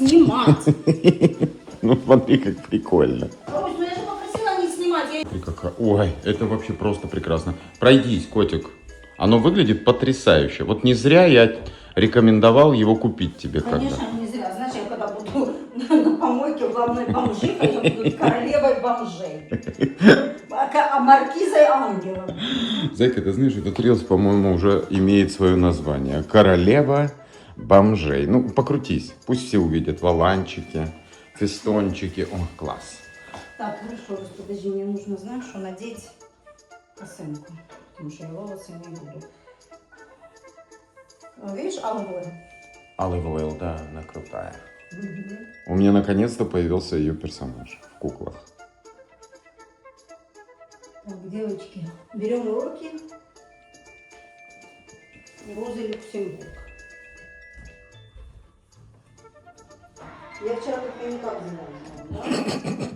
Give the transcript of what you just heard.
снимать. Ну смотри, как прикольно. Русь, ну я же попросила не снимать. Смотри, какая... Ой, это вообще просто прекрасно. Пройдись, котик. Оно выглядит потрясающе. Вот не зря я рекомендовал его купить тебе Конечно, когда. не зря. Знаешь, я когда буду на помойке главной бомжихой, я буду королевой бомжей. А маркизой ангелом. Зайка, ты знаешь, этот рилс, по-моему, уже имеет свое название. Королева бомжей. Ну, покрутись. Пусть все увидят воланчики, фестончики. О, класс. Так, хорошо, Русь, подожди, мне нужно, знаешь, что надеть косынку. Потому что я волосы не буду. Видишь, алый? Olive Oil, да, она крутая. У меня наконец-то появился ее персонаж в куклах. Так, девочки, берем в руки розы Люксембург. Я вчера только никак не знала, да?